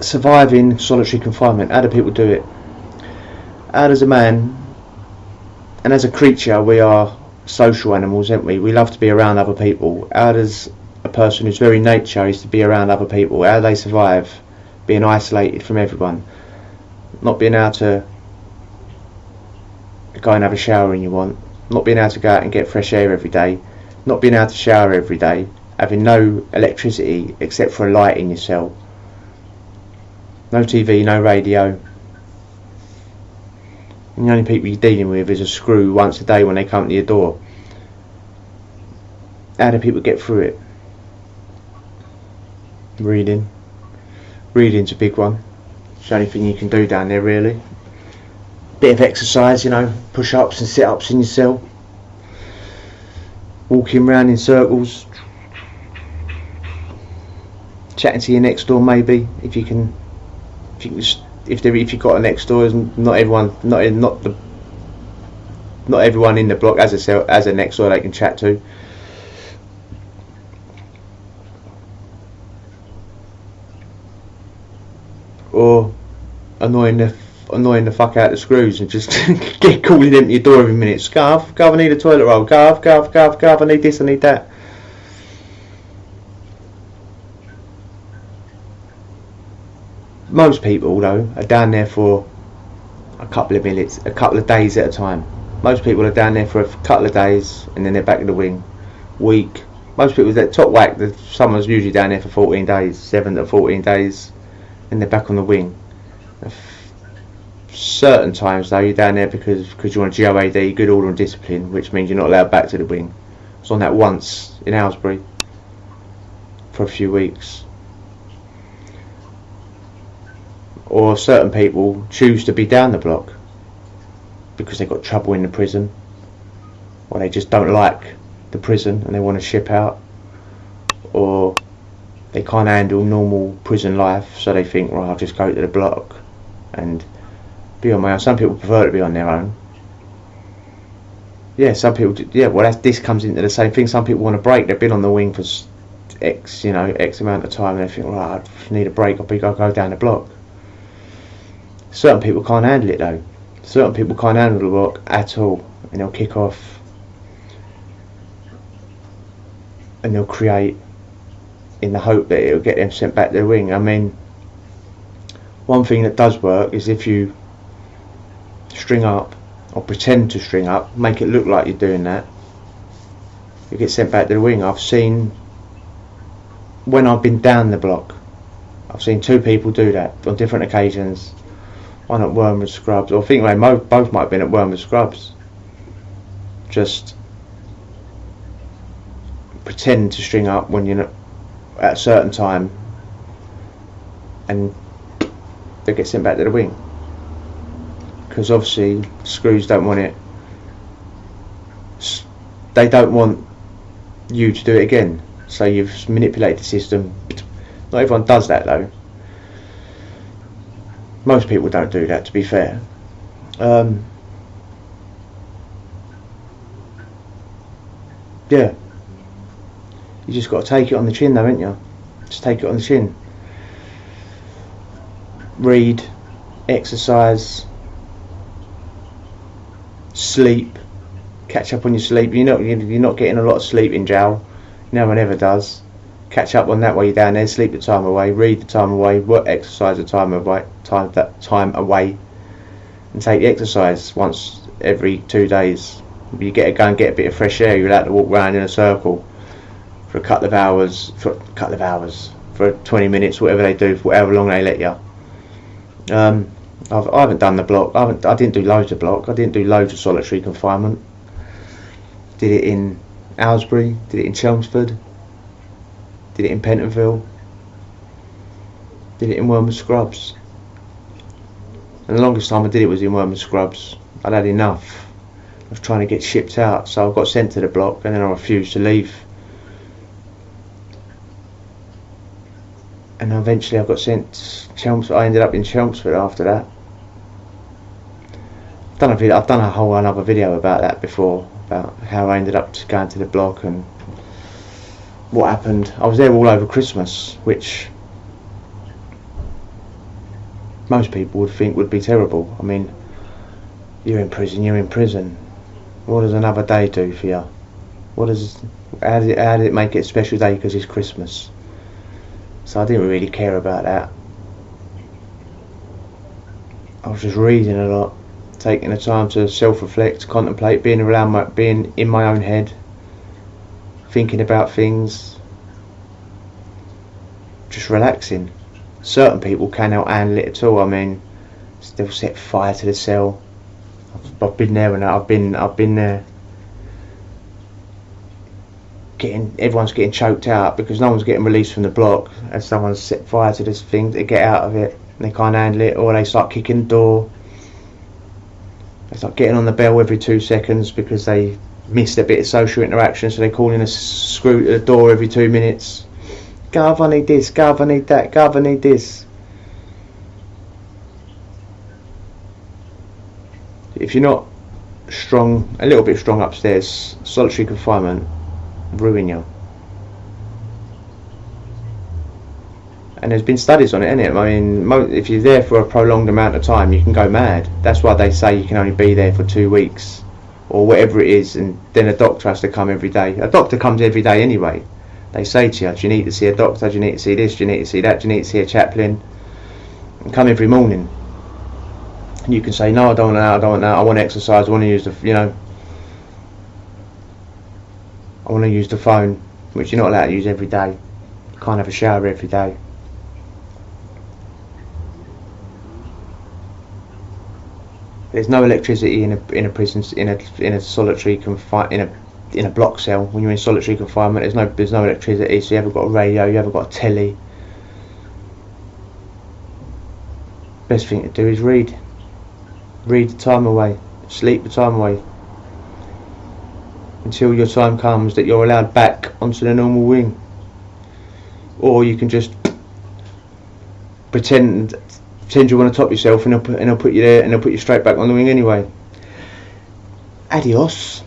surviving solitary confinement. How do people do it? How does a man, and as a creature we are social animals, aren't we? We love to be around other people. How does a person whose very nature is to be around other people, how do they survive being isolated from everyone? Not being able to go and have a shower when you want, not being able to go out and get fresh air every day, not being able to shower every day, having no electricity except for a light in your cell, no TV, no radio, and the only people you're dealing with is a screw once a day when they come to your door. How do people get through it? Reading's a big one. It's the only thing you can do down there, really. Bit of exercise, you know, push-ups and sit-ups in your cell, walking around in circles, chatting to your next door, maybe, if you've got a next door. Not everyone in the block has a next door they can chat to. Or annoying the fuck out of the screws and just get calling them to your door every minute. Scarf, I need a toilet roll. Garv, I need this, I need that. Most people, though, are down there for a couple of minutes, a couple of days at a time. Most people are down there for a couple of days and then they're back in the wing. Week. Most people, that top whack, someone's usually down there for 14 days, 7 to 14 days, and they're back on the wing. Certain times, though, you're down there because you want a GOAD, good order and discipline, which means you're not allowed back to the wing. I was on that once in Aylesbury for a few weeks. Or certain people choose to be down the block because they've got trouble in the prison, or they just don't like the prison and they want to ship out, or they can't handle normal prison life, so they think, well, I'll just go to the block and be on my own. Some people prefer to be on their own. Yeah, some people. Yeah, well, this comes into the same thing. Some people want a break. They've been on the wing for X amount of time, and they think, right, I need a break. I'll go down the block. Certain people can't handle it, though. Certain people can't handle the block at all, and they'll kick off, and they'll create in the hope that it'll get them sent back to the wing. I mean, one thing that does work is if you string up or pretend to string up, make it look like you're doing that, you get sent back to the wing. I've seen, when I've been down the block, I've seen 2 people do that on different occasions. One at Wormwood Scrubs, or I think both might have been at Wormwood Scrubs. Just pretend to string up when you're not at a certain time, and they get sent back to the wing. Because obviously screws don't want it. They don't want you to do it again. So you've manipulated the system. Not everyone does that, though. Most people don't do that, to be fair. Yeah. You just got to take it on the chin, though, haven't you? Just take it on the chin. Read, exercise, sleep, catch up on your sleep. You're not getting a lot of sleep in jail. No one ever does. Catch up on that while you're down there. Sleep the time away. Read the time away. Work, exercise the time away, and take the exercise once every 2 days. You go and get a bit of fresh air. You're allowed to walk around in a circle for a couple of hours, for 20 minutes, whatever they do, for however long they let you. I haven't done the block. I didn't do loads of block. I didn't do loads of solitary confinement. Did it in Aylesbury. Did it in Chelmsford. Did it in Pentonville. Did it in Wormwood Scrubs. And the longest time I did it was in Wormwood Scrubs. I'd had enough of trying to get shipped out, so I got sent to the block, and then I refused to leave. And eventually I got sent to Chelmsford. I ended up in Chelmsford after that. I've done a whole another video about that before, about how I ended up going to the block and what happened. I was there all over Christmas, which most people would think would be terrible. I mean, you're in prison, you're in prison. What does another day do for you? How did it make it a special day because it's Christmas? So I didn't really care about that. I was just reading a lot, taking the time to self-reflect, contemplate, being in my own head, thinking about things, just relaxing. Certain people cannot handle it at all. I mean, they'll set fire to the cell. I've been there, and I've been there. Everyone's getting choked out because no one's getting released from the block, and someone's set fire to this thing to get out of it, and they can't handle it, or they start kicking the door. They start getting on the bell every 2 seconds because they missed a bit of social interaction, so they call in a screw to the door every 2 minutes. Gov, I need this. Gov, I need that. Gov, I need this. If you're not strong, a little bit strong upstairs, solitary confinement ruin you. And there's been studies on it, isn't it? I mean, if you're there for a prolonged amount of time, you can go mad. That's why they say you can only be there for 2 weeks or whatever it is, and then a doctor has to come every day. A doctor comes every day anyway. They say to you, do you need to see a doctor? Do you need to see this? Do you need to see that? Do you need to see a chaplain? And come every morning. And you can say, no, I don't want that, I don't want that, I want to exercise, I want to use I want to use the phone, which you're not allowed to use every day. You can't have a shower every day. There's no electricity in a prison, in a solitary in a block cell. When you're in solitary confinement, there's no electricity, so you haven't got a radio, you haven't got a telly. Best thing to do is read the time away, sleep the time away, until your time comes that you're allowed back onto the normal wing. Or you can just pretend you want to top yourself, and they'll put you there, and they'll put you straight back on the wing anyway. Adios.